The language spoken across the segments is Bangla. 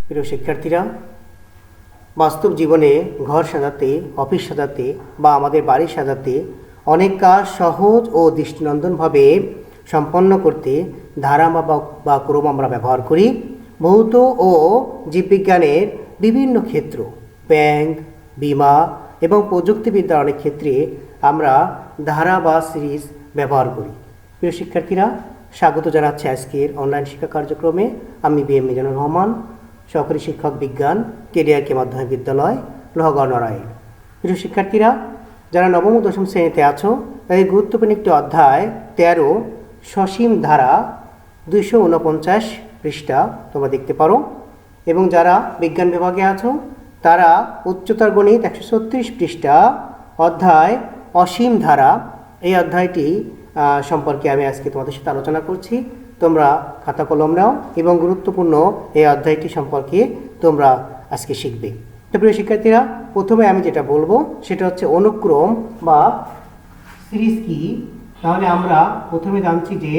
প্রিয় শিক্ষার্থীরা, বাস্তব জীবনে ঘর সাজাতে, অফিস সাজাতে বা আমাদের বাড়ি সাজাতে অনেক কাজ সহজ ও দৃষ্টিনন্দনভাবে সম্পন্ন করতে ধারা বা ক্রম আমরা ব্যবহার করি। ভৌত ও জীববিজ্ঞানের বিভিন্ন ক্ষেত্র, ব্যাংক, বিমা এবং প্রযুক্তিবিদ্যার অনেক ক্ষেত্রে আমরা ধারা বা সিরিজ ব্যবহার করি। প্রিয় শিক্ষার্থীরা, স্বাগত জানাচ্ছি আজকের অনলাইন শিক্ষা কার্যক্রমে। আমি বি এম মিজানুর রহমান, সহকারী শিক্ষক বিজ্ঞান, কেডিআরকে মাধ্যমিক বিদ্যালয়, লোহাগড় নড়াইল। প্রিয় শিক্ষার্থীরা, যারা নবম ও দশম শ্রেণীতে আছো, তাদের গুরুত্বপূর্ণ একটি অধ্যায় 13 সসীম ধারা 249 পৃষ্ঠা তোমরা দেখতে পারো, এবং যারা বিজ্ঞান বিভাগে আছো তারা উচ্চতর গণিত 136 পৃষ্ঠা অধ্যায় অসীম ধারা, এই অধ্যায়টি সম্পর্কে আমি আজকে তোমাদের সাথে আলোচনা করছি। তোমরা খাতা কলম নাও এবং গুরুত্বপূর্ণ এই অধ্যায়টি সম্পর্কে তোমরা আজকে শিখবে। তো প্রিয় শিক্ষার্থীরা, প্রথমে আমি যেটা বলবো সেটা হচ্ছে অনুক্রম বা সিরিজ কি। তাহলে আমরা প্রথমে জানছি যে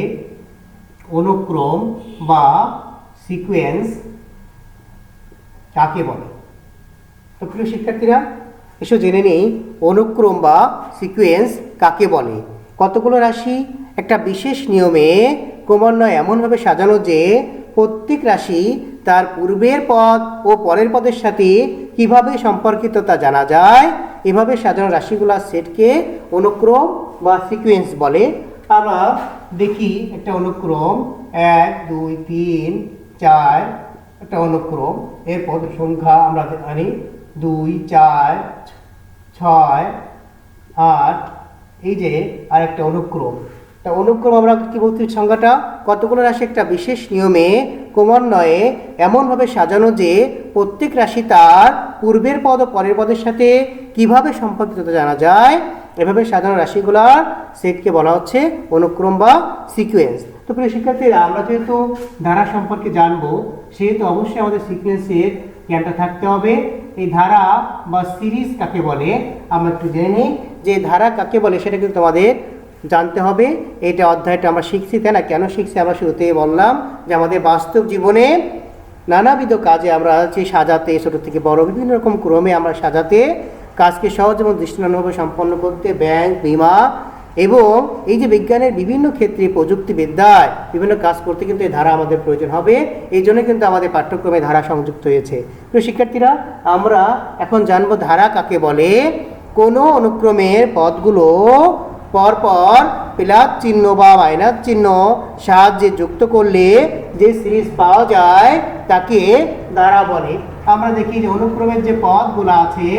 অনুক্রম বা সিকোয়েন্স কাকে বলে। তো প্রিয় শিক্ষার্থীরা, এসো জেনে নেই অনুক্রম বা সিকোয়েন্স কাকে বলে। কতগুলো রাশি একটা বিশেষ নিয়মে ক্রমান্বয়ে এমনভাবে সাজানো যে প্রত্যেক রাশি তার পূর্বের পদ ও পরের পদের সাথে কিভাবে সম্পর্কিত তা জানা যায়। এভাবে সাজানো রাশিগুলোর সেটকে অনুক্রম বা সিকোয়েন্স বলে। আমরা দেখি একটা অনুক্রম 1 2 3 4 একটা অনুক্রম, এর পদ সংখ্যা আমরা জানি 2 4 6 8। এই যে আরেকটা অনুক্রম, তা অনুক্রম আমরা কি বলছি, সংখ্যাটা কতগুলো রাশি একটা বিশেষ নিয়মে ক্রমান্বয়ে এমনভাবে সাজানো যে প্রত্যেক রাশি তার পূর্বের পদ ও পরের পদের সাথে কিভাবে সম্পর্কিত জানা যায়। এভাবে সাজানো রাশিগুলার সেটকে বলা হচ্ছে অনুক্রম বা সিকোয়েন্স। তো প্রিয় শিক্ষার্থীরা, আমরা যেহেতু ধারা সম্পর্কে জানবো, সেহেতু অবশ্যই আমাদের সিকোয়েন্সের জ্ঞানটা থাকতে হবে। এই ধারা বা সিরিজ কাকে বলে আমরা একটু জেনে নিই। যে ধারা কাকে বলে সেটা কিন্তু তোমাদের জানতে হবে। এটা অধ্যায়টা আমরা শিখছি, তাই না? কেন শিখছি আমরা শুরুতেই বললাম যে আমাদের বাস্তব জীবনে নানাবিধ কাজে আমরা যে সাজাতে, ছোটো থেকে বড় বিভিন্ন রকম ক্রমে আমরা সাজাতে, কাজকে সহজ এবং দৃষ্টিনন্দনভাবে সম্পন্ন করতে ব্যাংক, বিমা এবং এই যে বিজ্ঞানের বিভিন্ন ক্ষেত্রে প্রযুক্তিবিদ্যায় বিভিন্ন কাজ করতে কিন্তু এই ধারা আমাদের প্রয়োজন হবে। এই জন্য কিন্তু আমাদের পাঠ্যক্রমে ধারা সংযুক্ত হয়েছে। তো শিক্ষার্থীরা, আমরা এখন জানবো ধারা কাকে বলে। কোনো অনুক্রমের পদগুলো পরপর প্লাস চিহ্ন বা মাইনাস চিহ্ন সাহায্যে যুক্ত করলে যে সিরিজ পাওয়া যায় তাকে ধারা বলে। আমরা দেখি যে অনুক্রমের যে পদগুলো আছে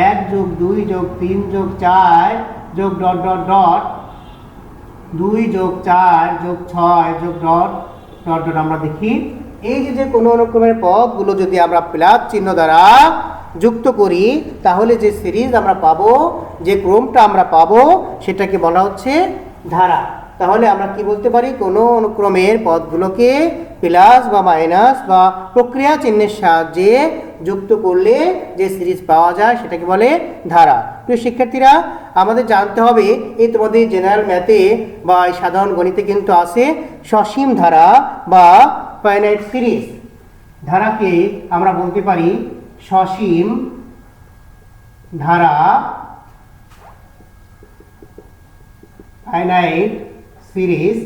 1 যোগ 2 যোগ 3 যোগ 4 যোগ ডট ডট ডট 2 যোগ 4 যোগ 6 যোগ ডট ডট ডট, আমরা দেখি এই যে কোনো অনুক্রমের পদগুলো যদি আমরা প্লাস চিহ্ন দ্বারা যুক্ত করি তাহলে যে সিরিজ আমরা পাবো, যে ক্রমটা আমরা পাবো, সেটাকে বলা হচ্ছে ধারা। তাহলে আমরা কি বলতে পারি, কোনো অনুক্রমের পদগুলোকে প্লাস বা মাইনাস বা প্রক্রিয়া চিহ্নের সাহায্যে যুক্ত করলে যে সিরিজ পাওয়া যায় সেটাকে বলে ধারা। প্রিয় শিক্ষার্থীরা, আমাদের জানতে হবে, এই তোমাদের জেনারেল ম্যাথে বা সাধারণ গণিতে কিন্তু আছে সসীম ধারা বা ফাইনাইট সিরিজ। ধারাকে আমরা বলতে পারি সসীম ধারা, ফাইনাইট সিরিজ,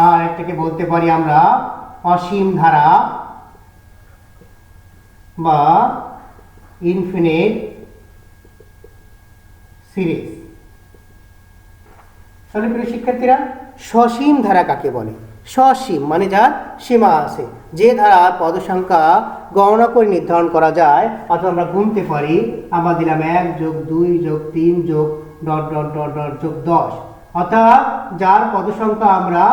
আর একটাকে বলতে পারি আমরা অসীম ধারা বা ইনফিনিট সিরিজ। তাহলে প্রিয় শিক্ষার্থীরা, সসীম ধারা কাকে বলে? সসীম মানে যার সীমা আছে, যে ধারার পদ সংখ্যা গণনা করে নির্ধারণ করা যায়, অথবা আমরা গুনতে পারি। আমরা দিলাম 1 যোগ 2 যোগ 3 যোগ ডট ডট ডট ডট যোগ 10, অর্থাৎ যার পদ সংখ্যা আমরা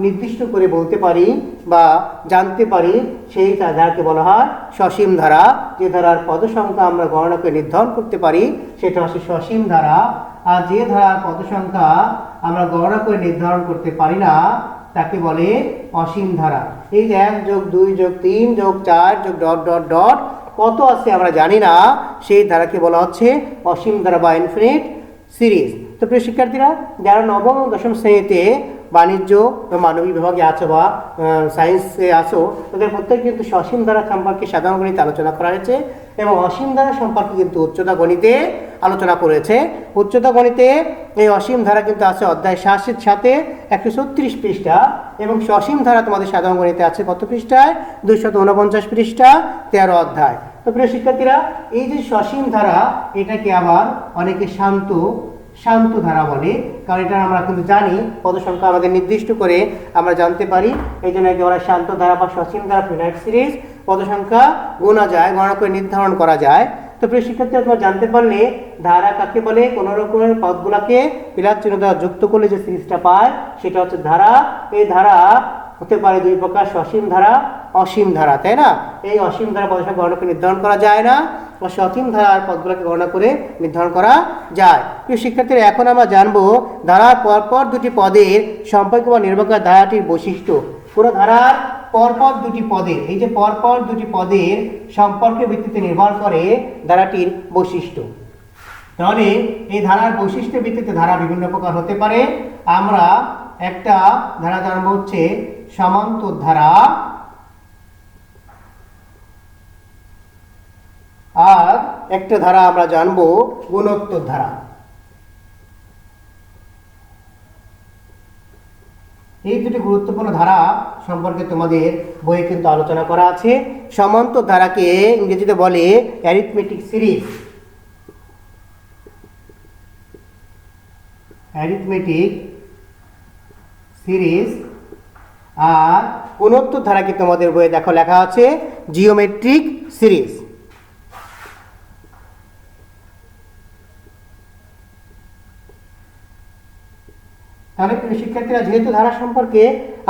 নির্দিষ্ট করে বলতে পারি বা জানতে পারি, সেই ধারাকে বলা হয় সসীম ধারা। যে ধারার পদ সংখ্যা আমরা গণনা করে নির্ধারণ করতে পারি সেটা হচ্ছে সসীম ধারা। আর যে ধারার পদ সংখ্যা আমরা গণনা করে নির্ধারণ করতে পারি না তাকে বলে অসীম ধারা। এই যে 1 যোগ 2 যোগ 3 যোগ 4 যোগ ডট ডট ডট কত আছে আমরা জানি না, সেই ধারাকে বলা হচ্ছে অসীম ধারা বা ইনফিনিট সিরিজ। তো প্রিয় শিক্ষার্থীরা, যারা নবম ও দশম শ্রেণীতে বাণিজ্য বা মানবিক বিভাগে আছো বা সায়েন্সে আছো, তাদের প্রত্যেকে কিন্তু সসীম ধারা সম্পর্কে সাধারণ গণিতে আলোচনা করা হয়েছে এবং অসীম ধারা সম্পর্কে কিন্তু উচ্চতা গণিতে আলোচনা করেছে। উচ্চতা গণিতে এই অসীম ধারা কিন্তু আছে অধ্যায় 7 সাথে 136 পৃষ্ঠা এবং সসীম ধারা তোমাদের সাধারণ গণিতে আছে কত পৃষ্ঠায়? 249 পৃষ্ঠা, 13 অধ্যায়। তো প্রিয় শিক্ষার্থীরা, এই যে সসীম ধারা এটাকে আবার অনেকে শান্ত ধারা বলে, কারণ এটা আমরা কিন্তু জানি পদ সংখ্যা আমাদের নির্দিষ্ট করে আমরা জানতে পারি, এই জন্য একে বলা শান্ত ধারা বা সসীম ধারা ফিনাইট সিরিজ। পদ সংখ্যা গণনা করে নির্ধারণ করা যায়। তো প্রিয় শিক্ষার্থীরা, তোমরা জানতে পারলে ধারা কাকে বলে? কোনো রকমের পদগুলোকে প্লাস চিহ্ন দ্বারা যুক্ত করলে যে সিরিজটা পায় সেটা হচ্ছে ধারা। এই ধারা হতে পারে দুই প্রকার, সসীম ধারা, অসীম ধারা, তাই না? এই অসীম ধারা পদ সংখ্যা গণনা করে নির্ধারণ করা যায় না, বা সসীম ধারার পদগুলোকে গণনা করে নির্ধারণ করা যায়। প্রিয় শিক্ষার্থীরা, এখন আমরা জানবো ধারার পরপর দুটি পদের সম্পর্ক বা নির্ভর ধারাটির বৈশিষ্ট্য। পুরো ধারার পরপর দুটি পদের, এই যে পরপর দুটি পদের সম্পর্কের ভিত্তিতে নির্ভর করে ধারাটির বৈশিষ্ট্য। তাহলে এই ধারার বৈশিষ্ট্যের ভিত্তিতে ধারা বিভিন্ন প্রকার হতে পারে। আমরা একটা ধারা জানবো হচ্ছে সমান্তর ধারা, আর একটা ধারা আমরা জানবো গুণোত্তর ধারা। এই দুটি গুরুত্বপূর্ণ ধারা সম্পর্কে তোমাদের বইয়ে কিন্তু আলোচনা করা আছে। সমান্তর ধারাকে ইংরেজিতে বলে অ্যারিথমেটিক সিরিজ। আর গুণোত্তর ধারাকে তোমাদের বইয়ে দেখো লেখা আছে জিওমেট্রিক সিরিজ। তাহলে শিক্ষার্থীরা, যেহেতু ধারা সম্পর্কে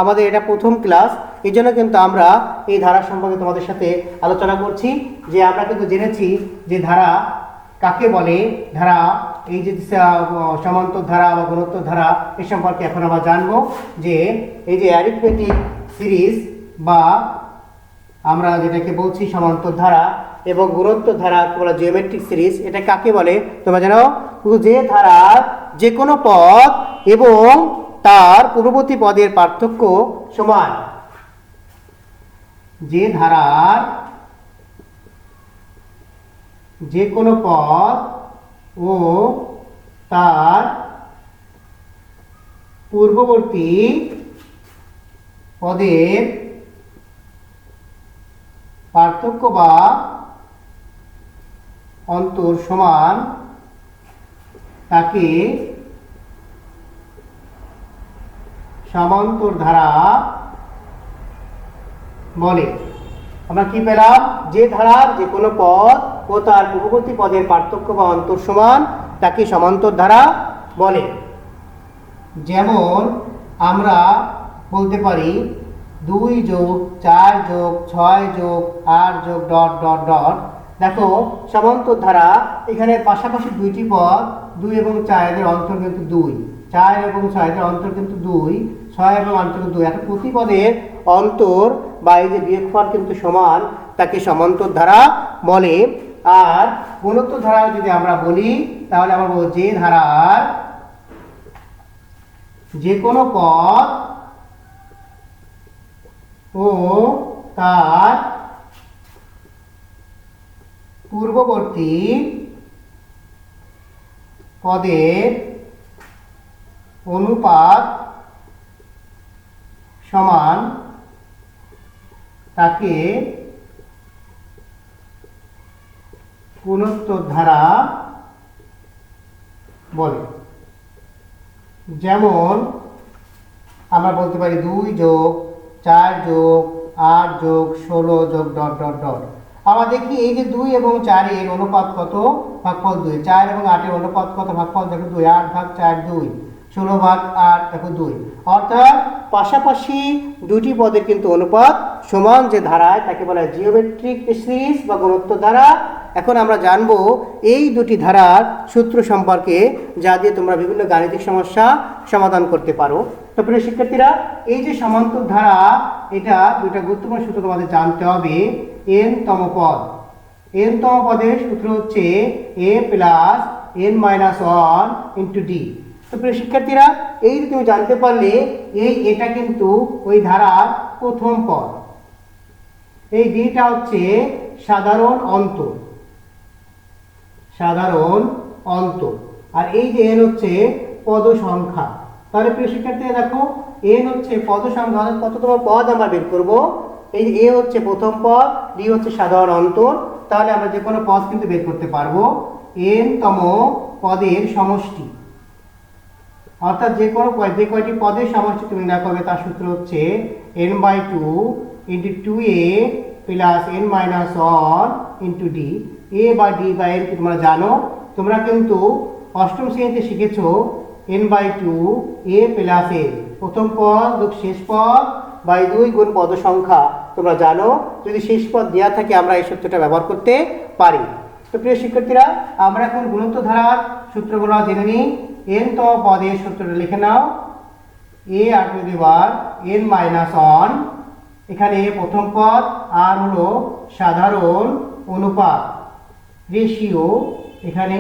আমাদের এটা প্রথম ক্লাস, এই জন্য কিন্তু আমরা এই ধারা সম্পর্কে তোমাদের সাথে আলোচনা করছি। যে আমরা কিন্তু জেনেছি যে ধারা কাকে বলে, ধারা এই যে সমান্তর ধারা বা গুণোত্তর ধারা এ সম্পর্কে এখন আমরা জানবো। যে এই যে অ্যারিথমেটিক সিরিজ বা আমরা যেটাকে বলছি সমান্তর ধারা এবং গুণোত্তর ধারা তোমরা জিওমেট্রিক সিরিজ, এটা কাকে বলে তোমরা জানো? যে ধারার যে কোনো পদ এবং তার পূর্ববর্তী পদের পার্থক্য সমান। যে ধারার যে কোনো পদ ও তার পূর্ববর্তী পদের পার্থক্য বা অন্তর সমান, তাকে সমান্তর ধারা বলে। আমরা কি পেলাম? যে ধারার যে কোনো পদ ও তার পূর্ববর্তী পদের পার্থক্য বা অন্তর সমান তাকে সমান্তর ধারা বলে। যেমন আমরা বলতে পারি 2 + 4 + 6 + 8 + ডট ডট ডট। দেখো সমান্তর ধারা, এখানে পাশাপাশি দুইটি পদ 2 এবং 4 এদের অন্তর কিন্তু 2, 4 এবং 6 এদের অন্তর কিন্তু 2, 6 এবং অন্তর 2, একটা প্রতি পদের অন্তর বা এই যে বিয়োগফল কিন্তু সমান, তাকে সমান্তর ধারা বলে। আর গুণোত্তর ধারা যদি আমরা বলি তাহলে আমরা বলবো যে ধারার যে কোনো পদ ও তার পূর্ববর্তী পদের অনুপাত সমান, তাকে গুণোত্তর ধারা বলে। যেমন আমরা বলতে পারি 2 + 4 + 8 + 16 + ডট ডট ডট। আমরা দেখি এই যে 2 এবং 4 এর অনুপাত কত? ভাগফল 2। 4 এবং 8 এর অনুপাত কত? ভাগফল দেখো 2। 8 ভাগ 4 2, 16 ভাগ 8 দেখো 2। অর্থাৎ পাশাপাশি দুটি পদের কিন্তু অনুপাত সমান যে ধারায়, তাকে বলা হয় জিওমেট্রিক সিরিজ বা গুণোত্তর ধারা। এখন আমরা জানবো এই দুটি ধারার সূত্র সম্পর্কে, যা দিয়ে তোমরা বিভিন্ন গাণিতিক সমস্যা সমাধান করতে পারো। তো প্রিয় শিক্ষার্থীরা, এই যে সমান্তর ধারা, এটা দুইটা গুরুত্বপূর্ণ সূত্র তোমাদের জানতে হবে। n তম পদ, n তম পদের সূত্র হচ্ছে a + n - 1 × d। তো প্রিয় শিক্ষার্থীরা, এই যে তুমি জানতে পারলে এটা কিন্তু ওই ধারার প্রথম পদ, এই ডিটা হচ্ছে সাধারণ অন্তর, সাধারণ অন্তর, আর এই যে এন হচ্ছে পদ সংখ্যা। তাহলে প্রিয় শিক্ষার্থীরা দেখো, এন হচ্ছে পদ সংখ্যা, কততম পদ আমরা বের করব। এই যে এ হচ্ছে প্রথম পদ, ডি হচ্ছে সাধারণ অন্তর, তাহলে আমরা যে কোনো পদ কিন্তু বের করতে পারবো। এন তম পদের সমষ্টি, অর্থাৎ যে কয়টি পদের সমষ্টি তুমি না করবে তার সূত্র হচ্ছে n/2 × 2a plus n-1 × d। এ বা ডি বা এন তোমরা জানো, তোমরা কিন্তু অষ্টম শ্রেণীতে শিখেছো n/2 a প্লাস এ, প্রথম পদ যোগ শেষ পদ বাই 2 গুণ পদ সংখ্যা তোমরা জানো। যদি শেষ পদ দেওয়া থাকে আমরা এই সূত্রটা ব্যবহার করতে পারি। তো প্রিয় শিক্ষার্থীরা, আমরা এখন গুণোত্তর ধারার সূত্রগুলো জেনে নিই। n তম পদের সূত্রটা লিখে নাও, a⁻n-1, এখানে প্রথম পদ, আর হলো সাধারণ অনুপাত রেশিও, এখানে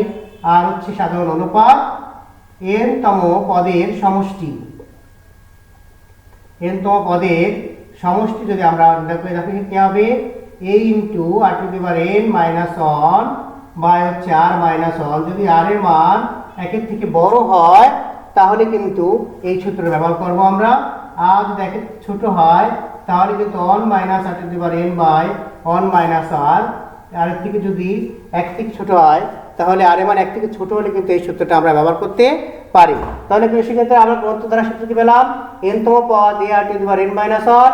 আর হচ্ছে সাধারণ অনুপাত, n তম পদের সমষ্টি, n তম পদের সমষ্টি যদি আমরা নির্ণয় করে দেখি কি হবে, a × r⁻n-1 বাই হচ্ছে r-1। যদি r এর মান একের থেকে বড় হয় তাহলে কিন্তু এই সূত্র ব্যবহার করব আমরা, আর যদি একের ছোট হয় তাহলে কিন্তু 1 - r⁻n বাই 1 - r, আর এর থেকে যদি এক থেকে ছোট হয় তাহলে আর এর মান এক থেকে ছোট হলে কিন্তু এই সূত্রটা আমরা ব্যবহার করতে পারি। তাহলে প্রিয় শিক্ষার্থীরা, আমরা গুণোত্তর ধারা সূত্র কি পেলাম, n তম পদ a⁻n-1,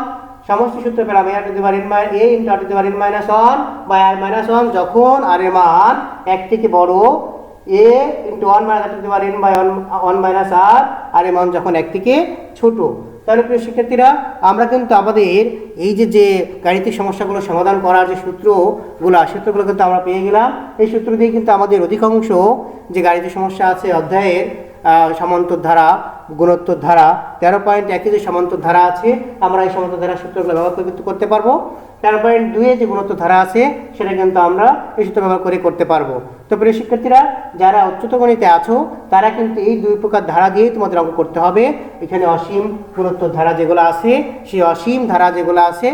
সমষ্টি সূত্র পেলাম a × r⁻n-1 বাই r-1, যখন r এর মান এক থেকে বড়, a × 1 - r⁻n বাই 1 - r, আর এর মান যখন এক থেকে ছোট। তাহলে প্রিয় শিক্ষার্থীরা, আমরা কিন্তু আমাদের এই যে গাণিতিক সমস্যাগুলো সমাধান করার যে সূত্রগুলো কিন্তু আমরা পেয়ে গেলাম। এই সূত্র দিয়ে কিন্তু আমাদের অধিকাংশ যে গাণিতিক সমস্যা আছে অধ্যায়ের সমান্তর ধারা, গুণোত্তর ধারা, 13.1 যে সমান্তর ধারা আছে, আমরা এই সমান্তর ধারা সূত্রগুলো ব্যবহার করে কিন্তু করতে পারবো। 13.2 যে গুণোত্তর ধারা আছে সেটা কিন্তু আমরা এই সূত্র ব্যবহার করে করতে পারবো। তো প্রিয় শিক্ষার্থীরা, যারা উচ্চতর গণিতে আছো তারা কিন্তু এই দুই প্রকার ধারা দিয়ে তোমাদের অঙ্ক করতে হবে। এখানে অসীম গুণোত্তর ধারা যেগুলো আছে, সেই অসীম ধারা যেগুলো আছে,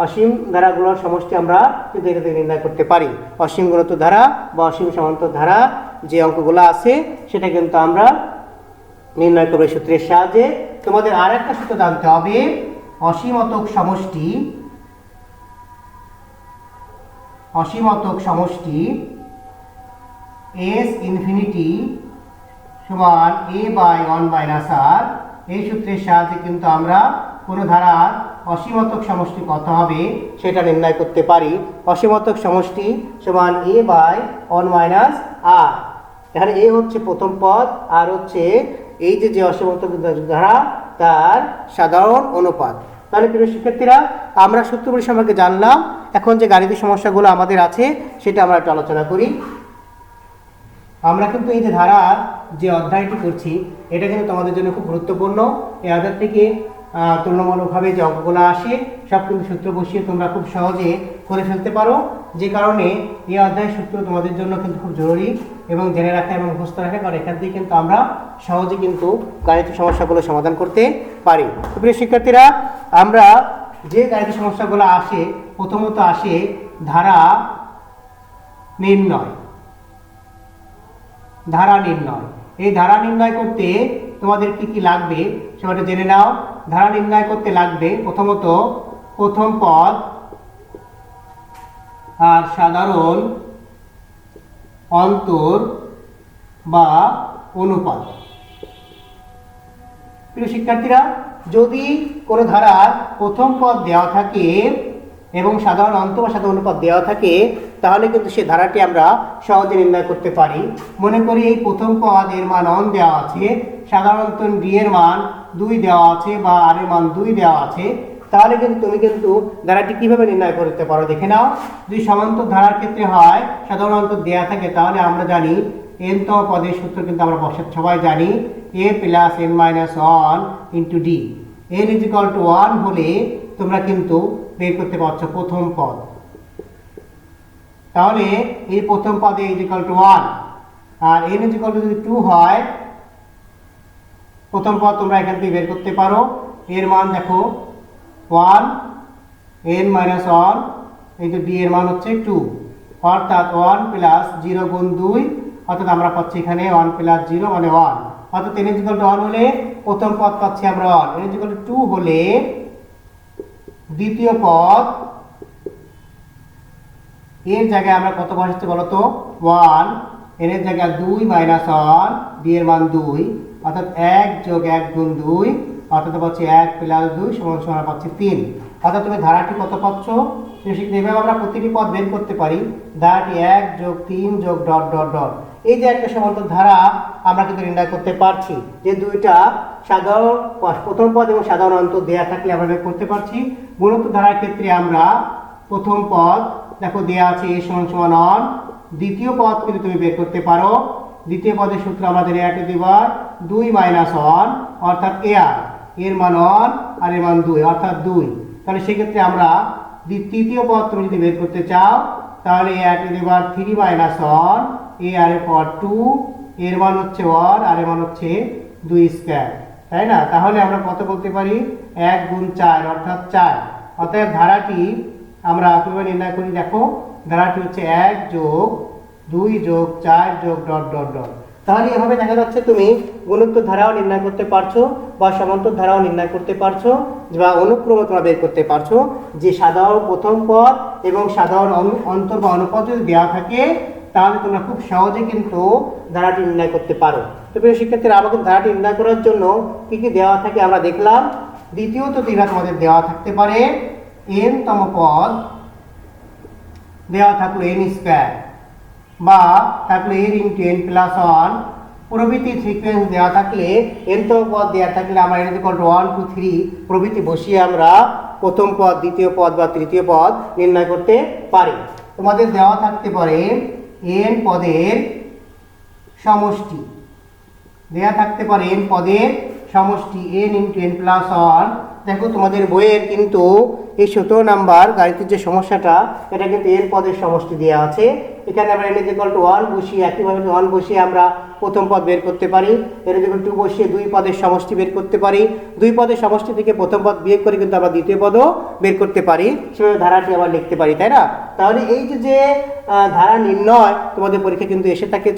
অসীম ধারাগুলোর সমষ্টি আমরা কিন্তু এটা থেকে নির্ণয় করতে পারি। অসীম গুণোত্তর ধারা বা অসীম সমান্তর ধারা যে অঙ্কগুলো আছে সেটা কিন্তু আমরা নির্ণয় করব সূত্রের সাহায্যে। তোমাদের আর একটা সূত্র জানতে হবে, অসীমতক সমষ্টি, অসীমতক সমষ্টি s ইনফিনিটি সমান a বাই 1 - r। এই সূত্রের সাহায্যে কিন্তু আমরা কোনো ধারার অসীমতক সমষ্টি কত হবে সেটা নির্ণয় করতে পারি। অসীমতক সমষ্টি সমান a বাই 1 - r। এখানে a হচ্ছে প্রথম পদ, আর হচ্ছে এই যে অসীমতক ধারা তার সাধারণ অনুপাত। তাহলে প্রিয় শিক্ষার্থীরা, আমরা সূত্রগুলি সম্পর্কে জানলাম। এখন যে গাণিতিক সমস্যাগুলো আমাদের আছে সেটা আমরা একটু আলোচনা করি। আমরা কিন্তু এই যে ধারার যে অধ্যায়টি করছি এটা কিন্তু তোমাদের জন্য খুব গুরুত্বপূর্ণ। এই অধ্যায় থেকে তুলনামূলকভাবে যে অঙ্কগুলো আসে সব কিন্তু সূত্র বসিয়ে তোমরা খুব সহজে করে ফেলতে পারো, যে কারণে এই অধ্যায়ের সূত্র তোমাদের জন্য কিন্তু খুব জরুরি এবং জেনে রাখা এবং মুখস্থ রাখা, কারণ এখান থেকে কিন্তু আমরা সহজে কিন্তু গাণিতিক সমস্যাগুলো সমাধান করতে পারি। প্রিয় শিক্ষার্থীরা, আমরা যে গাণিতিক সমস্যাগুলো আসে, প্রথমত আসে ধারা নির্ণয়। ধারা নির্ণয়, এই ধারা নির্ণয় করতে তোমাদের কি কি লাগবে সেটা জেনে নাও। ধারা নির্ণয় করতে লাগবে প্রথমত প্রথম পদ আর সাধারণ অন্তর বা অনুপাত। প্রিয় শিক্ষার্থীরা, যদি কোনো ধারার প্রথম পদ দেওয়া থাকে এবং সাধারণ অন্তর বা সাধারণ অনুপাত দেওয়া থাকে তাহলে কিন্তু সেই ধারাটি আমরা সহজে নির্ণয় করতে পারি। মনে করি এই প্রথম পদ এর মান 1 দেওয়া আছে, সাধারণ অন্তর d এর মান 2 দেওয়া আছে বা r এর মান 2 দেওয়া আছে, তাহলে কিন্তু তুমি কিন্তু ধারাটি কিভাবে নির্ণয় করতে পারো দেখে নাও। যদি সমান্তর ধারার ক্ষেত্রে হয়, সাধারণ অন্তর দেওয়া থাকে, তাহলে আমরা জানি n তম পদের সূত্র কিন্তু আমরা সবাই জানি, a plus n-1 into d। n = 1 হলে তোমরা কিন্তু বের করতে পারছো প্রথম পদ। তাহলে এই প্রথম পদে n = 1 আর n = যদি 2 হয় প্রথম পদ তোমরা এখান থেকে বের করতে পারো। এর মান দেখো 1, n মাইনাস 1, এই যে ডি এর মান হচ্ছে 2, অর্থাৎ 1 প্লাস 0 গুণ 2, অর্থাৎ আমরা পাচ্ছি এখানে 1 প্লাস 0 মানে 1, অর্থাৎ n = 1 হলে প্রথম পদ পাচ্ছি আমরা 1, n = 2 হলে দ্বিতীয় পদ এর জায়গায় আমরা কত বসাচ্ছি বলো তো 1, n এর জায়গায় 2 মাইনাস 1, d এর মান 2, অর্থাৎ 1 যোগ 1 গুণ 2, অর্থাৎ পাচ্ছি 1 প্লাস 2 সমান সমান পাচ্ছি 3, অর্থাৎ তুমি ধারাটি কত পাচ্ছ এইভাবে আমরা প্রতিটি পদ বের করতে পারি। ধারাটি 1 যোগ 3 যোগ ডট ডট ডট, এই যে একটা সমান্তর ধারা আমরা কিন্তু নির্ণয় করতে পারছি যে দুইটা সাধারণ প্রথম পদ এবং সাধারণ অন্তর দেয়া থাকলে আমরা বের করতে পারছি। গুণোত্তর ধারার ক্ষেত্রে আমরা প্রথম পদ দেখো দেয়া আছে a সমান সমান 1, দ্বিতীয় পদ কিন্তু তুমি বের করতে পারো। দ্বিতীয় পদের সূত্র আমাদের a to the power 2 minus 1, অর্থাৎ এর মান 1 আর এর মান 2, অর্থাৎ 2। তাহলে সেক্ষেত্রে আমরা তৃতীয় পদ তুমি যদি বের করতে চাও তাহলে a to the power 3 minus 1, a আর এর পাওয়ার 2, এর মান হচ্ছে 1 আর এর মান হচ্ছে 2 স্কয়ার, তাই না? তাহলে আমরা কত বলতে পারি 1 গুণ 4 অর্থাৎ 4। অতএব ধারাটি আমরা কিভাবে নির্ণয় করি দেখো, ধারাটি হচ্ছে 1 যোগ 2 যোগ 4 যোগ ডট ডট ডট। তাহলে এভাবে দেখা যাচ্ছে তুমি গুণোত্তর ধারাও নির্ণয় করতে পারছো বা সমান্তর ধারাও নির্ণয় করতে পারছো বা অনুক্রম তোমরা বের করতে পারছো যে সাধারণ প্রথম পদ এবং সাধারণ অন্তর বা অনুপদ যদি দেওয়া থাকে তাহলে তোমরা খুব সহজে কিন্তু ধারাটি নির্ণয় করতে পারো। তো প্রিয় শিক্ষার্থীরা, আমাদের ধারাটি নির্ণয় করার জন্য কি কি দেওয়া থাকে আমরা দেখলাম। দ্বিতীয়ত দিঘা তোমাদের দেওয়া থাকতে পারে n তম পদ দেওয়া থাকলো n স্কয়ার বা থাকলো a ইন্টু n প্লাস 1 প্রভৃতি সিকোয়েন্স দেওয়া থাকলে n তম পদ দেওয়া থাকলে আমরা n = 1 2 3 প্রভৃতি বসিয়ে আমরা প্রথম পদ দ্বিতীয় পদ বা তৃতীয় পদ নির্ণয় করতে পারি। তোমাদের দেওয়া থাকতে পারে n পদের সমষ্টি, দেওয়া থাকতে পারে n পদের সমষ্টি n ইন্টু n প্লাস 1। দেখো তোমাদের বইয়ের কিন্তু এই 17 নাম্বার গাণিতিক যে সমস্যাটা এটা কিন্তু n পদের সমষ্টি দেওয়া আছে। এখানে আমরা n = 1 বসিয়ে একইভাবে 1 বসিয়ে আমরা প্রথম পদ বের করতে পারি, n = 2 বসিয়ে দুই পদের সমষ্টি বের করতে পারি, দুই পদের সমষ্টি থেকে প্রথম পদ বিয়োগ করে কিন্তু আমরা দ্বিতীয় পদও বের করতে পারি, সেভাবে ধারাটি আবার লিখতে পারি, তাই না? তাহলে এই যে ধারা নির্ণয় তোমাদের পরীক্ষা কিন্তু এসে থাকে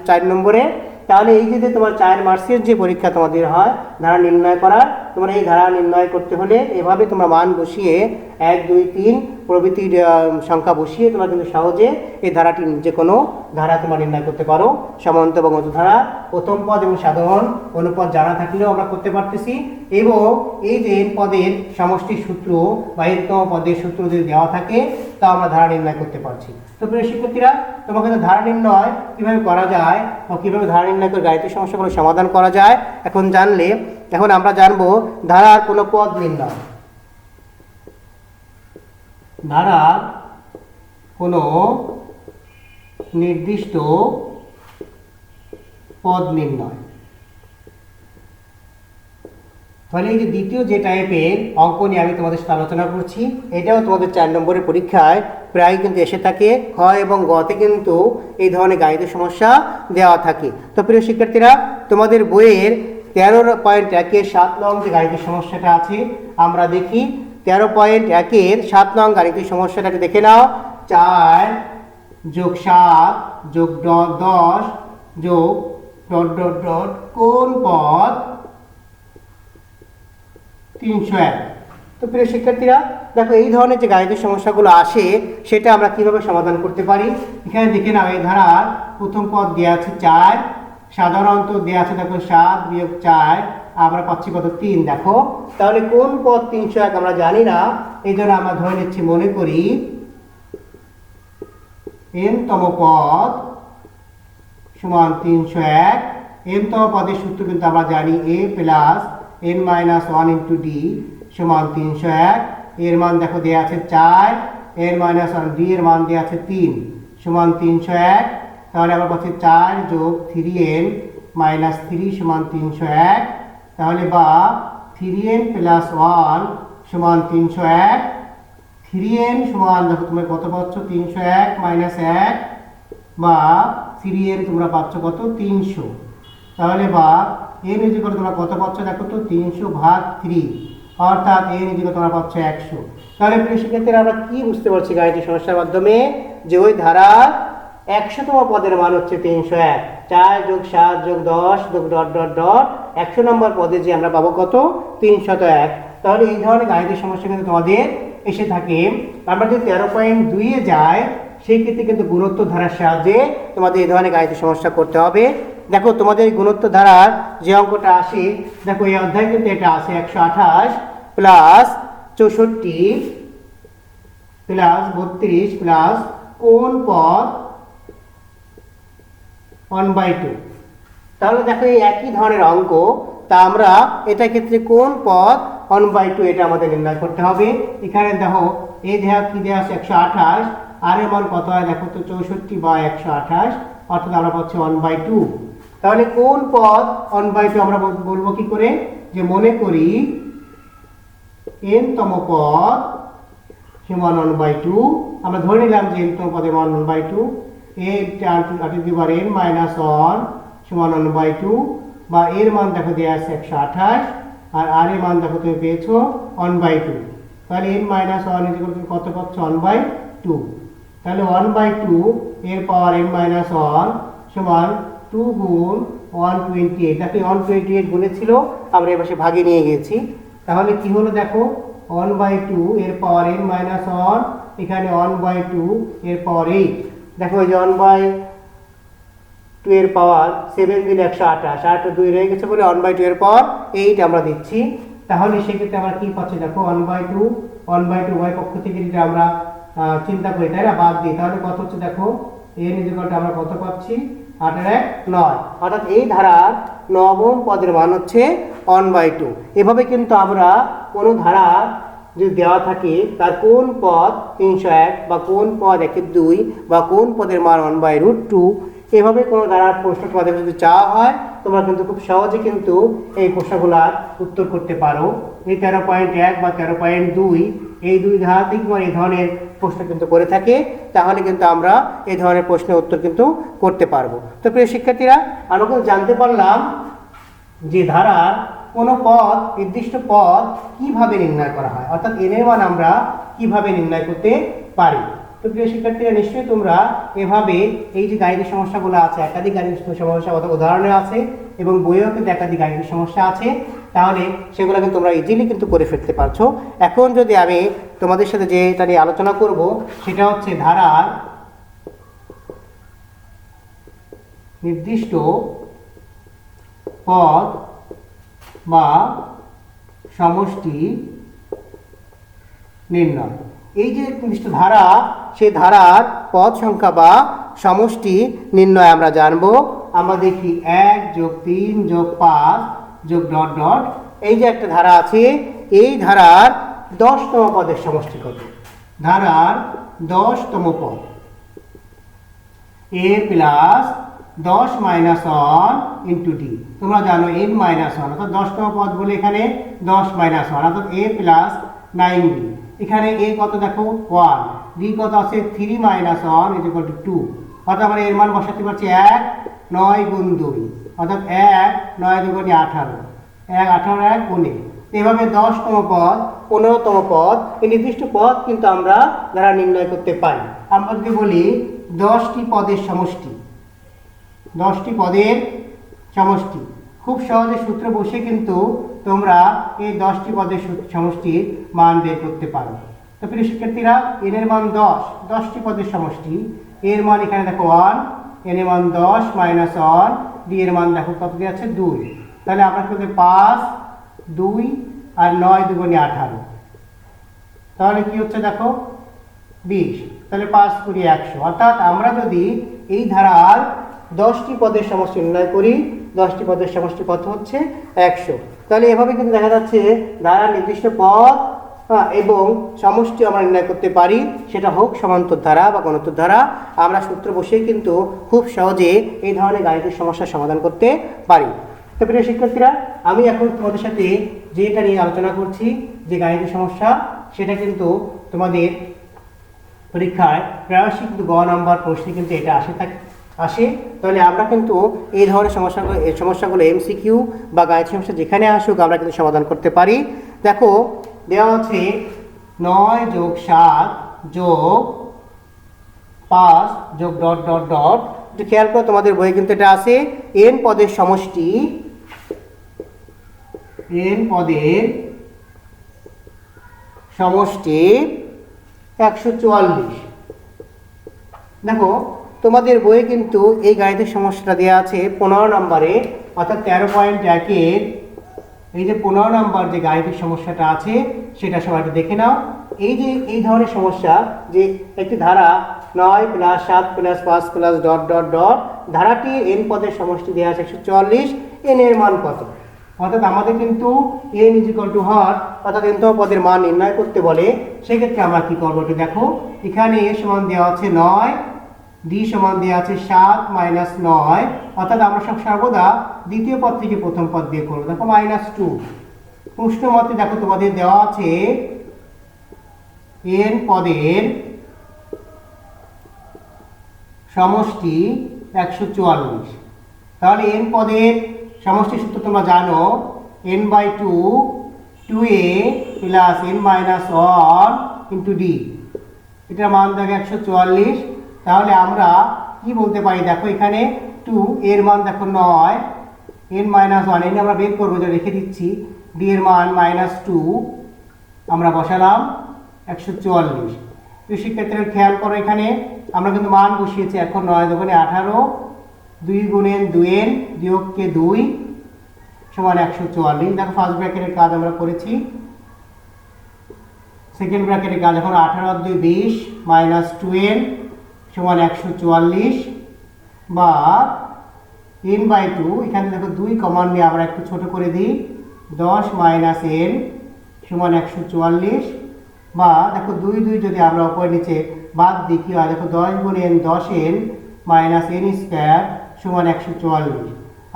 4 নম্বরে। তাহলে এই যে তোমার 4 মার্কসের যে পরীক্ষা তোমাদের হয় ধারা নির্ণয় করার, তোমরা এই ধারা নির্ণয় করতে হলে এভাবে তোমরা মান বসিয়ে 1 2 3 প্রভৃতির সংখ্যা বসিয়ে তোমরা কিন্তু সহজে এই ধারাটি যে কোনো ধারা তোমরা নির্ণয় করতে পারো। সমান্ত এবং অন্তধারা প্রথম পদ এবং সাধারণ অনুপদ জানা থাকলেও আমরা করতে পারতেছি, এবং এই যে n পদের সমষ্টির সূত্র বা n তম পদের সূত্র যদি দেওয়া থাকে তা আমরা ধারা নির্ণয় করতে পারছি। তো প্রিয় শিক্ষার্থীরা, তোমাকে ধারা নির্ণয় কিভাবে করা যায় বা কিভাবে ধারা নির্ণয় করে গাণিতিক সমস্যাগুলো সমাধান করা যায় এখন জানলে, এখন আমরা জানবো ধারার কোনো পদ নির্ণয়। ধারার কোনো নির্দিষ্ট পদ নির্ণয়। তাহলে এই যে দ্বিতীয় যে টাইপের অঙ্ক নিয়ে আমি তোমাদের সাথে আলোচনা করছি এটাও তোমাদের 4 নম্বরের পরীক্ষায় প্রায় কিন্তু এসে থাকে, খ এবং গতে কিন্তু এই ধরনের গাণিতিক সমস্যা দেওয়া থাকে। তো প্রিয় শিক্ষার্থীরা, তোমাদের বইয়ের 13.1 7 নং যে গাণিতিক সমস্যাটা আছে আমরা দেখি। 13.1 7 নং গাণিতিক সমস্যাটাকে দেখে নাও। 4 যোগ 7 যোগ 10 যোগ ডট ডট ডট কোন পদ 301। তো প্রিয় শিক্ষার্থীরা, দেখো এই ধরনের যে গাণিতিক সমস্যাগুলো আসে সেটা আমরা কিভাবে সমাধান করতে পারি। এখানে দেখে নাও, এই ধারার প্রথম পদ দেওয়া আছে 4, সাধারণত দেওয়া আছে দেখো 7 বিয়োগ 4, আমরা পাচ্ছি কত 3। দেখো তাহলে কোন পদ 301 আমরা জানি না, এই জন্য আমরা ধরে নিচ্ছি, মনে করি n তম পদ সমান 301। n তম পদের সূত্র কিন্তু আমরা জানি a plus n minus 1 into d সমান 301। এর মান দেখো দেওয়া আছে 4, এর মাইনাস 1 d এর মান দেওয়া আছে 3 সমান 301। তাহলে আমরা পাচ্ছি 4 যোগ 3n মাইনাস 3 সমান 301। তাহলে বা 3n প্লাস 1 সমান 301। 3n সমান দেখো তোমরা কত পাচ্ছ 301 মাইনাস 1 বা 3n তোমরা পাচ্ছ কত 300। তাহলে বা এন ইজ ইকুয়াল তোমরা কত পাচ্ছ দেখো তো 300/3, অর্থাৎ এন ইজ ইকুয়াল তোমরা পাচ্ছ 100। তাহলে প্রিয় শিক্ষার্থীরা আমরা কি বুঝতে পারছি গাণিতিক সমস্যার মাধ্যমে, যে ওই ধারার 100তম পদের মান হচ্ছে 301, 4 যোগ 7 যোগ 10 যোগ ডট ডট ডট 100 নম্বর পদে যে আমরা পাবো কত 301। তাহলে এই ধরনের গাণিতিক সমস্যা কিন্তু তোমাদের এসে থাকে। আমরা যদি 13.2-এ যাই সেই ক্ষেত্রে কিন্তু গুণোত্তর ধারার সাহায্যে তোমাদের এই ধরনের গাণিতিক সমস্যা করতে হবে। দেখো তোমাদের গুণোত্তর ধারার যে অঙ্কটা আসে, দেখো এই অধ্যায় কিন্তু এটা আছে 128 প্লাস 64 প্লাস 32 প্লাস কোণ পদ 1/2। তাহলে দেখো এই একই ধরনের অঙ্ক, তা আমরা এটা ক্ষেত্রে কোণ পদ 1/2 এটা আমাদের নির্ণয় করতে হবে। এখানে দেখো এই দেওয়া কি দেওয়া আছে 128, আর এর মান কত হয় দেখো তো 64/128, অর্থাৎ আমরা পাচ্ছি 1/2। তাহলে কোণ পদ 1/2 আমরা বলবো কি করে, যে মনে করি n তম পদ সমান 1/2। আমরা ধরে নিলাম যে n তম পদের মান 1/2, n-1 সমান 1/2, বা এর মান দেখো দেওয়া আছে 128 আর এর মান দেখো তুমি পেয়েছো 1/2। তাহলে n-1 কত পাচ্ছ 1/2। তাহলে 1/2 এর পাওয়ার n-1 সমান 2 গুণ 128। দেখো 128 গুণেছিল, আমরা এবার ভাগে নিয়ে গেছি। তাহলে কি হলো দেখো 1/2 এর পাওয়ার n-1, এখানে 1/2 এর পাওয়ার 8। দেখো এই যে 1/2 এর পাওয়ার 7 দিলে 128, আর 2 রয়ে গেছে বলে 1/2 এর পাওয়ার 8 আমরা দিচ্ছি। তাহলে সেক্ষেত্রে আমরা কি পাচ্ছি দেখো 1/2 উভয় পক্ষ থেকে যদি আমরা চিন্তা করি, তাই না, বাদ দিই, তাহলে কত হচ্ছে দেখো n ইজ ইকুয়াল টু আমরা কত পাচ্ছি 8-9, অর্থাৎ এই ধারার নবম পদের মান হচ্ছে 1/2। এভাবে কিন্তু আমরা কোনো ধারা যদি দেওয়া থাকে তার কোন পদ 301 বা কোন পদ 1/2 বা কোন পদের মান 1/√2, এভাবে কোনো ধারার প্রশ্ন তোমাদের যদি চাওয়া হয় তোমরা কিন্তু খুব সহজে কিন্তু এই প্রশ্নগুলোর উত্তর করতে পারো। এই 13.1 বা 13.2 এই দুই ধারা থেকে এই ধরনের প্রশ্ন কিন্তু করে থাকে, তাহলে কিন্তু আমরা এই ধরনের প্রশ্নের উত্তর কিন্তু করতে পারবো। তো প্রিয় শিক্ষার্থীরা, আমরা কিন্তু জানতে পারলাম যে ধারার কোনো পদ, নির্দিষ্ট পদ কিভাবে নির্ণয় করা হয়, অর্থাৎ n এর মান আমরা কিভাবে নির্ণয় করতে পারি। তো প্রিয় শিক্ষার্থীরা, নিশ্চয়ই তোমরা এভাবে এই যে গাণিতিক সমস্যাগুলো আছে, একাধিক গাণিতিক সমস্যা উদাহরণে আছে এবং বইয়েও কিন্তু একাধিক গাণিতিক সমস্যা আছে, তাহলে সেগুলো কিন্তু তোমরা ইজিলি কিন্তু করে ফেলতে পারছো। এখন যদি আমি তোমাদের সাথে যেটা নিয়ে আলোচনা করব সেটা হচ্ছে ধারার নির্দিষ্ট পদ বা সমষ্টি নির্ণয়। এই যে নির্দিষ্ট ধারা, সেই ধারার পদ সংখ্যা বা সমষ্টি নির্ণয় আমরা জানবো। আমরা দেখি 1 যোগ 3 যোগ 5 যোগ ডট ডট, এই যে একটা ধারা আছে, এই ধারার 10তম পদের সমষ্টি কত? ধারার 10তম পদ a plus 10 minus 1 into D. তোমরা জানো n-1, অর্থাৎ 10তম পদ বলে এখানে 10 মাইনাস 1, অর্থাৎ a প্লাস 9b। এখানে a কত দেখো 1, d কত আছে 3 মাইনাস 1 ইজ ইকুয়াল টু 2, অর্থাৎ আমরা এর মান বসাতে পারছি 1, 9 গুণ 2, অর্থাৎ 1, 9 দুগুণে 18, 1, 18, 1 গুণে। এভাবে 10তম পদ, 15তম পদ, এই নির্দিষ্ট পদ কিন্তু আমরা দ্বারা নির্ণয় করতে পারি। আমরা যদি বলি 10টি পদের সমষ্টি, 10টি পদের সমষ্টি, খুব সহজে সূত্র বসে কিন্তু তোমরা এই 10টি পদের সমষ্টির মান বের করতে পারো। তো প্রিয় শিক্ষার্থীরা, n এর মান 10, 10টি পদের সমষ্টি, এর মান এখানে দেখো 1, n এর মান 10 মাইনাস 1, d এর মান দেখো কত দিয়ে আছে 2, তাহলে আমরা করতে 5, 2 আর 9 দুগুণে 18, তাহলে কি হচ্ছে দেখো 20, তাহলে 5 কুড়ি 100, অর্থাৎ আমরা যদি এই ধারার 10টি পদের সমষ্টি নির্ণয় করি, 10টি পদের সমষ্টি কত হচ্ছে 100। তাহলে এভাবে কিন্তু দেখা যাচ্ছে ধারার নির্দিষ্ট পদ এবং সমষ্টি আমরা নির্ণয় করতে পারি, সেটা হোক সমান্তর ধারা বা গুণোত্তর ধারা। আমরা সূত্র বসেই কিন্তু খুব সহজে এই ধরনের গাণিতিক সমস্যার সমাধান করতে পারি। তো প্রিয় শিক্ষার্থীরা, আমি এখন তোমাদের সাথে যেটা নিয়ে আলোচনা করছি, যে গাণিতিক সমস্যা, সেটা কিন্তু তোমাদের পরীক্ষায় প্রায়শই কিন্তু গ নাম্বার প্রশ্নে কিন্তু এটা আসে, তাহলে আমরা কিন্তু এই ধরনের সমস্যাগুলো এমসিকিউ বা গাণিতিক সমস্যা যেখানে আসুক আমরা কিন্তু সমাধান করতে পারি। দেখো দেওয়া আছে 9 যোগ 7 যোগ 5 যোগ ডট ডট ডট। একটু খেয়াল করো, তোমাদের বইয়ে কিন্তু এটা আছে n পদের সমষ্টি, n পদের সমষ্টি 144। দেখো তোমাদের বইয়ে কিন্তু এই গাণিতিক সমস্যাটা দেওয়া আছে 15 নম্বরে, অর্থাৎ 13.1-এর এই যে 15 নম্বর যে গাণিতিক সমস্যাটা আছে সেটা সবাই একটু দেখে নাও। এই যে এই ধরনের সমস্যা, যে একটি ধারা 9 + 7 + 5 + ডট ডট ডট, ধারাটির n পদের সমষ্টি দেওয়া আছে 144, n এর মান কত? অর্থাৎ আমাদের কিন্তু n = হর, অর্থাৎ nতম পদের মান নির্ণয় করতে বলে। সেক্ষেত্রে আমরা কি করবো একটু দেখো, এখানে a সমান দেওয়া আছে 9, d সমান দেওয়া আছে 7 - 9, অর্থাৎ আমরা সব সর্বদা দ্বিতীয় পদ থেকে প্রথম পদ দিয়ে করবো। দেখো -2। প্রশ্ন মতে দেখো তোমাদের দেওয়া আছে n পদের সমষ্টি 144। তাহলে n পদের সমষ্টি সূত্র তোমরা জানো, n/2 2a + n - 1 × d, এটার মান দেখো 144। তাহলে আমরা কি বলতে পারি, দেখো এখানে 2 এর মান দেখো 9, n - 1 এনে আমরা বের করবো, যে রেখে দিচ্ছি, d এর মান -2 আমরা বসালাম 144। তো সেক্ষেত্রে খেয়াল করো এখানে আমরা কিন্তু মান বসিয়েছি। এখন 9 × 18, 2 × 2n বিয়োগকে 2 সমান 144। দেখো ফার্স্ট ব্র্যাকেটের কাজ আমরা করেছি, সেকেন্ড ব্র্যাকেটের কাজ এখন 18 × 2 20 -2n সমান 144, বা n/2, এখানে দেখো 2 কমন নিয়ে আমরা একটু ছোট করে দিই, 10 - n সমান 144, বা দেখো 2 2 যদি আমরা উপরে নিচে বাদ দিই কি হয়, দেখো 10 × n 10n - n² সমান 144।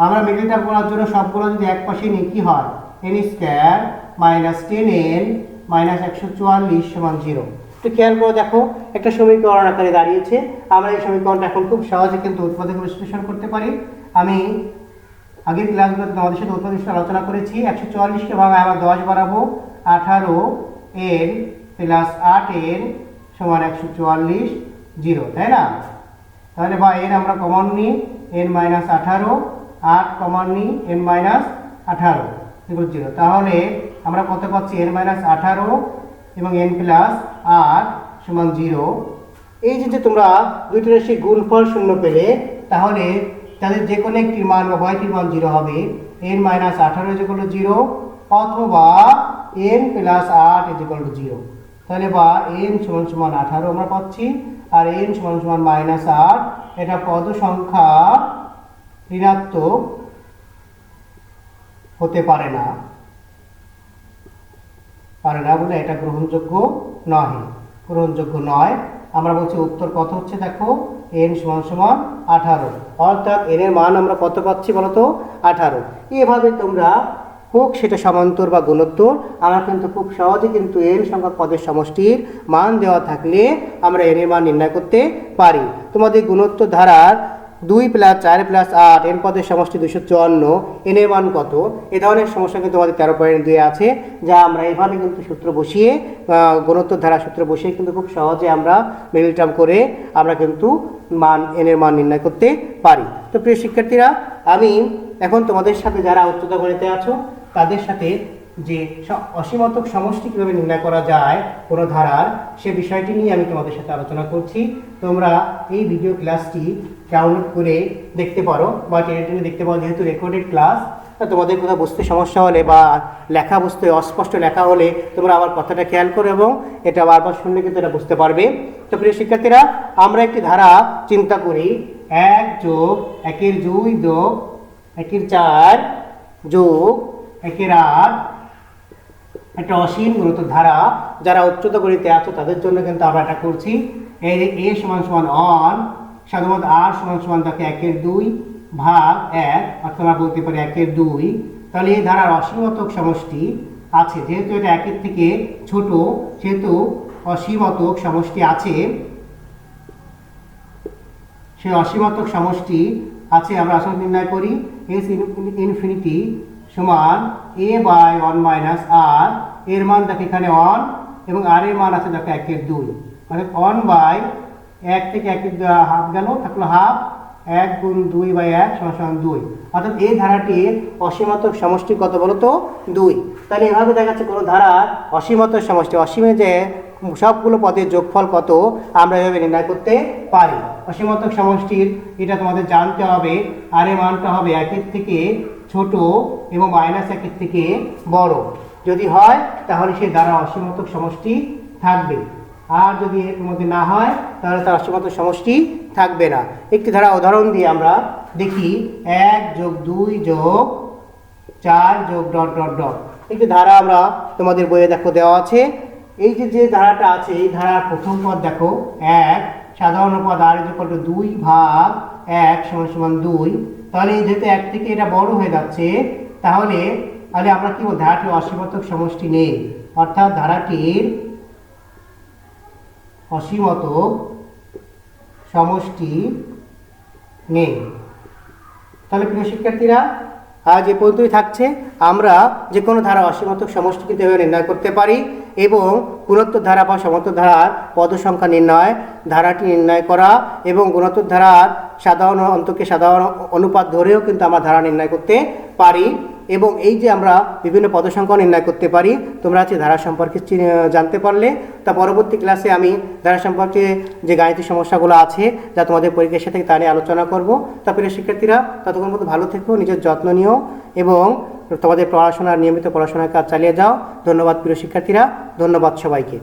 আমরা মিডল টার্ম করার জন্য সবগুলো যদি এক পাশে নিই কি হয়, n² - 10n - 144 সমান 0। তো খেয়াল করে দেখো একটা সমীকরণ আকারে দাঁড়িয়েছে। আমরা এই সমীকরণটা এখন খুব সহজে কিন্তু উৎপাদক বিশ্লেষণ করতে পারি। আমি আগের ক্লাসগুলোতে তোমাদের সাথে উৎপাদক বিশ্লেষণ আলোচনা করেছি। 144কে ভাঙায় আমরা 10 বাড়াবো, 18n + 8n সমান 144 0, তাই না? তাহলে বা n আমরা কমন নিই, n - 18, 8 কমন নিই, n - 18 = 0। তাহলে আমরা কত পাচ্ছি, n - 18 এবং n + 8 সমান 0। এই যে তোমরা দুইটি রাশির গুণফল শূন্য পেলে, তাহলে তাদের যে কোনো একটির মান বা উভয়টির মান 0 হবে। n - 18 = 0 অথবা n + 8 = 0। তাহলে বা n = 18 আমরা পাচ্ছি, আর n = -8, এটা পদ সংখ্যা ঋণাত্মক হতে পারে না বলে এটা গ্রহণযোগ্য নয়। আমরা বলছি উত্তর কত হচ্ছে, দেখো n = 18, অর্থাৎ n এর মান আমরা কত পাচ্ছি বলতো, 18। এভাবে তোমরা হোক সেটা সমান্তর বা গুণোত্তর, আমরা কিন্তু খুব সহজে কিন্তু n সংখ্যক পদের সমষ্টির মান দেওয়া থাকলে আমরা n এর মান নির্ণয় করতে পারি। তোমাদের গুণোত্তর ধারার 2 + 4 + 8 n পদের সমষ্টি 254, n এর মান কত, এ ধরনের সমস্যা কিন্তু আমাদের 13.2 আছে, যা আমরা এভাবে কিন্তু সূত্র বসিয়ে, গুণোত্তর ধারা সূত্র বসিয়ে কিন্তু খুব সহজে আমরা মিডল টার্ম করে আমরা কিন্তু n এর মান নির্ণয় করতে পারি। তো প্রিয় শিক্ষার্থীরা, আমি এখন তোমাদের সাথে যারা উচ্চতর গণিতে আছো তাদের সাথে যে অসীমতক সমষ্টি কীভাবে নির্ণয় করা যায় কোনো ধারার, সে বিষয়টি নিয়ে আমি তোমাদের সাথে আলোচনা করছি। তোমরা এই ভিডিও ক্লাসটি ডাউনলোড করে দেখতে পারো বা টেনে দেখতে পারো, যেহেতু রেকর্ডেড ক্লাস। তোমাদের কোথাও বুঝতে সমস্যা হলে বা লেখা বুঝতে অস্পষ্ট লেখা হলে তোমরা আমার কথাটা খেয়াল করো এবং এটা বারবার শুনলে কিন্তু এটা বুঝতে পারবে। তো প্রিয় শিক্ষার্থীরা, আমরা একটি ধারা চিন্তা করি, 1 যোগ 1 2 যোগ 1 4 যোগ 1 8, একটা অসীম গুণোত্তর ধারা। যারা উচ্চতর গণিতে আছো তাদের জন্য কিন্তু আমরা এটা করছি। a = অন, সাধারণত r = দেখো 1 2 ভাগ 1, অর্থাৎ আমরা বলতে পারি 1 2। তাহলে এই ধারার অসীমতক সমষ্টি আছে, যেহেতু এটা 1 থেকে ছোট সেহেতু অসীমতক সমষ্টি আছে। সেই অসীমাত্মক সমষ্টি আছে আমরা আসলে নির্ণয় করি এস ইনফিনিটি সমান এ বাই 1 মাইনাস আর, এর মান দেখো এখানে 1 এবং আর এর মান আছে দেখো 1/2, মানে 1 বাই 1 থেকে 1 হাফ গেল, থাকলো হাফ, 1 গুণ 2/1 সমান 2। অর্থাৎ এই ধারাটির অসীমাত্মক সমষ্টি কত বলো তো 2। তাহলে এভাবে দেখা যাচ্ছে কোনো ধারার অসীমাত্মক সমষ্টি, অসীমে যে সবগুলো পদের যোগফল কত আমরা এভাবে নির্ণয় করতে পারি। অসীমাত্মক সমষ্টির এটা তোমাদের জানতে হবে, আর এর মানটা হবে 1-এর থেকে ছোট এবং -1-এর থেকে বড়। যদি হয় তাহলে সেই ধারা অসীমাত্মক সমষ্টি থাকবে, আর যদি এর মধ্যে না হয় তাহলে তার অসীমাত্মক সমষ্টি থাকবে না। একটি ধারা উদাহরণ দিয়ে আমরা দেখি 1+2+4+... একটি ধারা আমরা তোমাদের বইয়ে দেখো দেওয়া আছে। এই যে ধারাটা আছে এই ধারার প্রথম পদ দেখো 1, সাধারণ পদ আর = 2/1 = 2। তাহলে যেহেতু 1 থেকে এটা বড় হয়ে যাচ্ছে তাহলে আমরা কি বলবো, ধারাটির অসীমাত্মক সমষ্টি নেই, অর্থাৎ ধারাটির অসীমাত্মক সমষ্টি নেই। তাহলে প্রিয় শিক্ষার্থীরা আজ এ পর্যন্তই থাকছে। আমরা যে কোনো ধারা অসীমাত্মক সমষ্টি কিন্তু এভাবে নির্ণয় করতে পারি এবং গুণোত্তর ধারা বা সমান্তর ধারার পদ সংখ্যা নির্ণয়, ধারাটি নির্ণয় করা এবং গুণোত্তর ধারার সাধারণ অন্তকে সাধারণ অনুপাত ধরেও কিন্তু আমরা ধারা নির্ণয় করতে পারি। এবং এই যে আমরা বিভিন্ন পদ সংখ্যা নির্ণয় করতে পারি, তোমরা আজকে ধারা সম্পর্কে জানতে পারলে। তা পরবর্তী ক্লাসে আমি ধারা সম্পর্কে যে গাণিতিক সমস্যাগুলো আছে যা তোমাদের পরীক্ষার সাথে তা নিয়ে আলোচনা করব। তা প্রিয় শিক্ষার্থীরা ততক্ষণ মতো ভালো থেকো, নিজের যত্ন নিও এবং তোমাদের নিয়মিত পড়াশোনার কাজ চালিয়ে যাও। ধন্যবাদ প্রিয় শিক্ষার্থীরা, ধন্যবাদ সবাইকে।